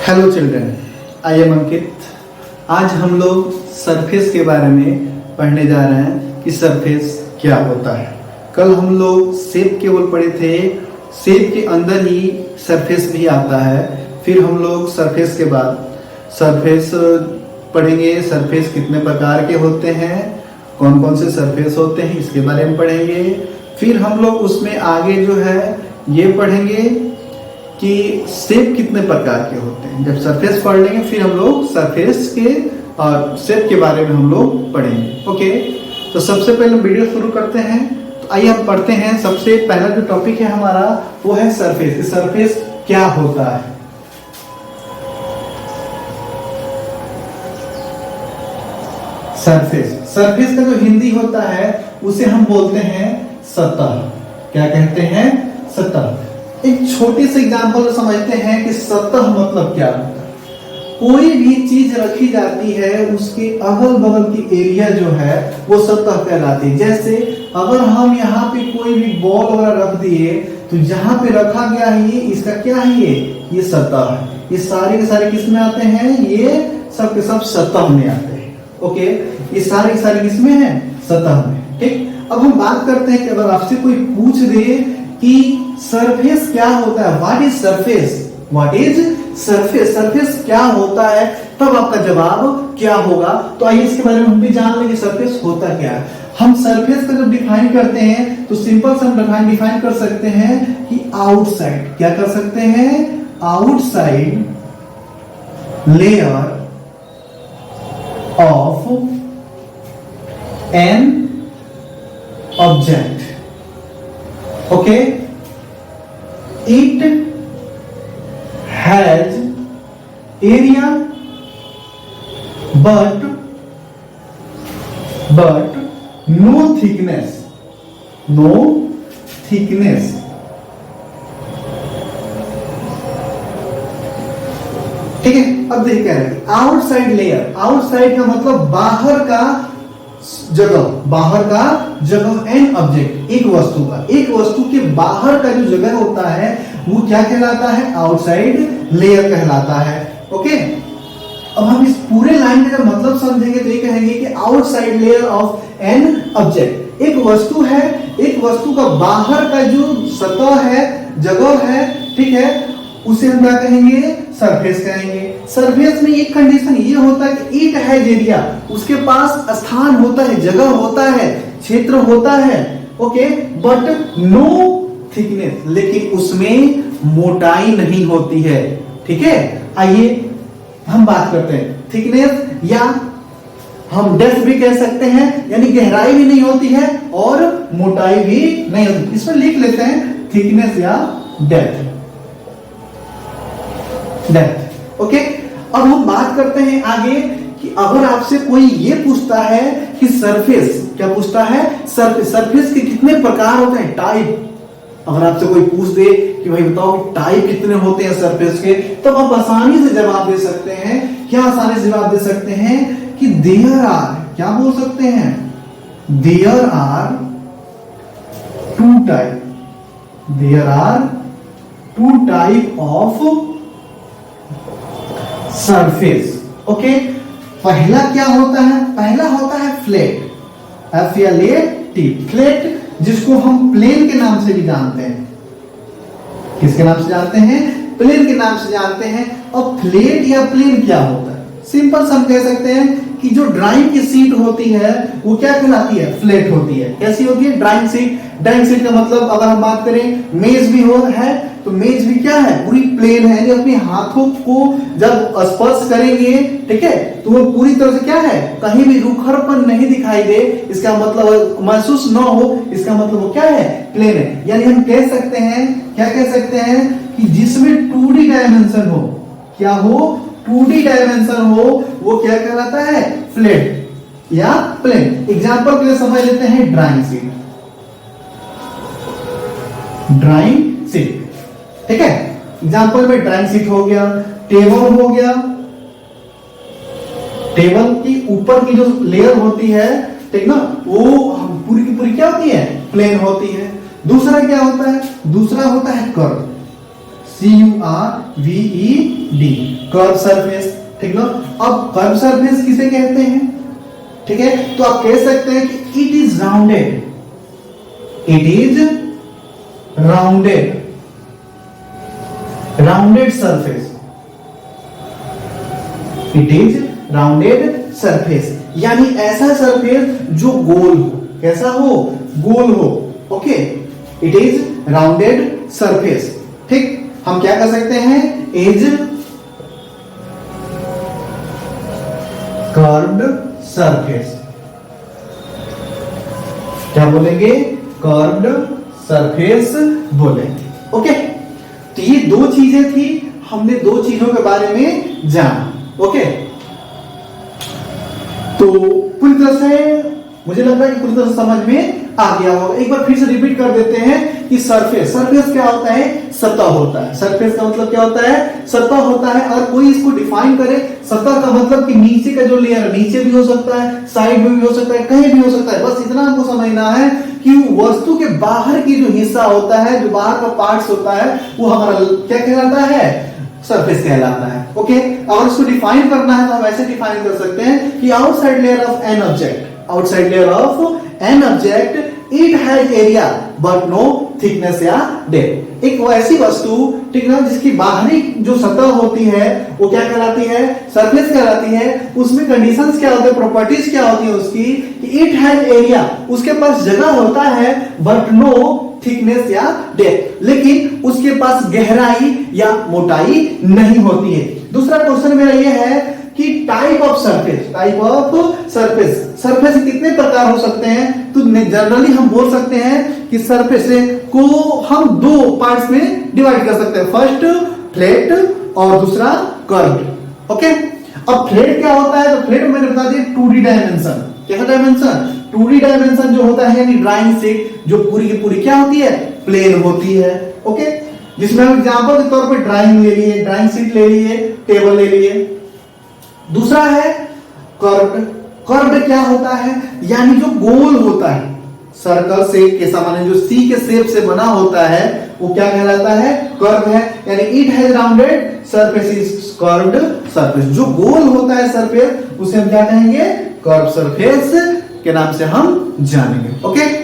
Hello children, I am अंकित। आज हम लोग सरफेस के बारे में पढ़ने जा रहे हैं कि सरफेस क्या होता है। कल हम लोग शेप केवल पढ़े थे, शेप के अंदर ही सरफेस भी आता है। फिर हम लोग सरफेस के बाद सरफेस पढ़ेंगे। सरफेस कितने प्रकार के होते हैं, कौन कौन से सरफेस होते हैं, इसके बारे में पढ़ेंगे। फिर हम लोग उसमें आगे जो है ये पढ़ेंगे कि शेप कितने प्रकार के होते हैं। जब सरफेस पढ़ लेंगे फिर हम लोग सरफेस के और शेप के बारे में हम लोग पढ़ेंगे। ओके, तो सबसे पहले वीडियो शुरू करते हैं। तो आइए हम पढ़ते हैं। सबसे पहला जो टॉपिक है हमारा वो है सरफेस। सरफेस क्या होता है? सरफेस का जो हिंदी होता है उसे हम बोलते हैं सतह। क्या कहते हैं? सतह। एक छोटी सी एग्जांपल समझते हैं कि सतह मतलब क्या होता है। कोई भी चीज रखी जाती है उसके अगल बगल की एरिया जो है वो सतह कहलाती है। जैसे अगर हम यहाँ पे कोई भी बॉल वगैरह रख दिए तो जहां पे रखा गया है ये इसका क्या है, ये सतह है। ये सारे के सारे किस में आते हैं? ये सब के सब सतह में आते हैं। ओके, ये सारे के सारे किस में है? सतह में। ठीक, अब हम बात करते हैं कि अगर आपसे कोई पूछ दे कि सरफेस क्या होता है, what is surface, what is surface, surface क्या होता है, तब आपका जवाब क्या होगा। तो आइए इसके बारे में हम भी जान लेंगे सरफेस होता क्या है। हम सरफेस का जब डिफाइन करते हैं तो सिंपल से हम डिफाइन कर सकते हैं कि आउटसाइड, क्या कर सकते हैं? Outside layer of an object. Okay, it has area but no thickness, no thickness. ठीक है, अब देखिए क्या है आउटसाइड लेयर। आउटसाइड का मतलब बाहर का जगह, बाहर का जगह एंड ऑब्जेक्ट, एक वस्तु का, एक वस्तु के बाहर का जो जगह होता है वो क्या कहलाता है? आउटसाइड लेयर कहलाता है। ओके, अब हम इस पूरे लाइन का मतलब समझेंगे तो ये कहेंगे कि outside layer of an object, एक वस्तु है, एक वस्तु का बाहर का जो सतह है, जगह है, ठीक है, उसे हम क्या कहेंगे? सरफेस कहेंगे। सरफेस में एक कंडीशन ये होता है कि इट हैज एरिया, उसके पास स्थान होता है, जगह होता है, क्षेत्र होता है। ओके, बट नो थिकनेस, लेकिन उसमें मोटाई नहीं होती है। ठीक है, आइए हम बात करते हैं थिकनेस, या हम डेप्थ भी कह सकते हैं, यानी गहराई भी नहीं होती है और मोटाई भी नहीं होती। इसमें लिख लेते हैं थिकनेस या डेप्थ। ओके, अब हम बात करते हैं आगे कि अगर आपसे कोई ये पूछता है कि सरफेस, क्या पूछता है? सरफेस के कितने प्रकार होते हैं, टाइप। अगर आपसे कोई पूछ दे कि भाई बताओ टाइप कितने होते हैं सरफेस के, तो आप आसानी से जवाब दे सकते हैं। क्या आसानी से जवाब दे सकते हैं कि देयर आर, क्या बोल सकते हैं? There are two type, there are two type of surface. Okay, पहला क्या होता है? पहला होता है फ्लैट, F-L-A-T, फ्लैट, जिसको हम प्लेन के नाम से भी जानते हैं। किसके नाम से जानते हैं? प्लेन के नाम से जानते हैं। और फ्लैट या प्लेन क्या होता है? सिंपल से हम कह सकते हैं कि जो ड्राइंग की सीट होती है वो क्या कहलाती है? फ्लैट होती है। कैसी होती है? Drawing sheet. ड्राइंग सीट का मतलब अगर हम बात करें मेज भी हो है तो मेज भी क्या है? पूरी प्लेन है। अपने हाथों को जब स्पर्श करेंगे, ठीक है, तो वो पूरी तरह से क्या है? कहीं भी रूखरपन नहीं दिखाई दे, इसका मतलब महसूस न हो, इसका मतलब वो क्या है? प्लेन है। यानी हम कह सकते हैं, क्या कह सकते हैं कि जिसमें 2D डायमेंशन हो, क्या हो? 2D डायमेंशन हो, वो क्या कहलाता है? फ्लैट या प्लेन। एग्जांपल के लिए समझ लेते हैं ड्राइंग सीट। ड्राइंग सीट, ठीक है, एग्जांपल में ड्राइंग सीट हो गया, टेबल हो गया। टेबल की ऊपर की जो लेयर होती है, ठीक ना, वो पूरी की पूरी क्या होती है? प्लेन होती है। दूसरा क्या होता है? दूसरा होता है कर्व। CURVED, curve surface. ठीक ना। अब कर्व सरफेस किसे कहते हैं? ठीक है, तो आप कह सकते हैं कि it is rounded, it is rounded surface, it is rounded surface, यानी ऐसा सरफेस जो गोल हो। कैसा हो? गोल हो। Okay, it is rounded surface. ठीक, हम क्या कर सकते हैं? Is curved surface. क्या बोलेंगे? कर्व्ड सरफेस बोलेंगे। ओके, तो ये दो चीजें थी, हमने दो चीजों के बारे में जाना। ओके, तो पूरी तरह से मुझे लग रहा है कि पूरी तरह से समझ में आ गया होगा। एक बार फिर से रिपीट कर देते हैं कि सरफेस क्या होता है? सतह होता है। सरफेस का मतलब क्या होता है? सतह होता है। और कोई इसको डिफाइन करे, सतह का मतलब कि नीचे का जो लेयर, नीचे भी हो सकता है, साइड में भी हो सकता है, कहीं भी हो सकता है। बस इतना हमको समझना है कि वस्तु के बाहर की जो हिस्सा होता है, जो बाहर का पार्ट्स होता है, वो हमारा क्या कहलाता है? सरफेस कहलाता है। ओके, और उसको डिफाइन करना है तो हम ऐसे डिफाइन कर सकते हैं कि outside layer of an object, outside layer of an object, it has area but no thickness या डेप्थ। एक ऐसी वस्तु, ठीक ना, जिसकी बाहरी जो सतह होती है वो क्या कहलाती है? सरफेस कहलाती है। उसमें कंडीशंस क्या होते हैं, प्रॉपर्टीज क्या होती है उसकी? इट हैज एरिया, उसके पास जगह होता है, बट नो थिकनेस या डेप्थ, लेकिन उसके पास गहराई या मोटाई नहीं होती है। दूसरा क्वेश्चन मेरा ये है कि type of surface, type of surface, surface कितने प्रकार हो सकते हैं? तो जनरली हम बोल सकते हैं कि सरफेस को हम दो पार्ट्स में डिवाइड कर सकते हैं। फर्स्ट फ्लैट और दूसरा कर्व्ड। ओके, अब फ्लैट क्या होता है? तो फ्लैट मैंने बता दिया 2D डायमेंशन। कैसा डायमेंशन? 2D डायमेंशन जो होता है, यानी ड्राइंग शीट जो पूरी की पूरी क्या होती है? प्लेन होती है। ओके, जिसमें हम एग्जांपल के तौर पे ड्राइंग ले लिए, ड्राइंग शीट ले लिए, टेबल ले लिए। दूसरा है कर्व्ड। कर्व्ड क्या होता है? यानी जो गोल होता है, सर्कल शेप के समान, जो सी के शेप से बना होता है, वो क्या कहलाता है? कर्व है। यानी it has rounded surface is curved surface. जो गोल होता है सरफेस, उसे हम क्या कहेंगे? कर्व सरफेस के नाम से हम जानेंगे। ओके।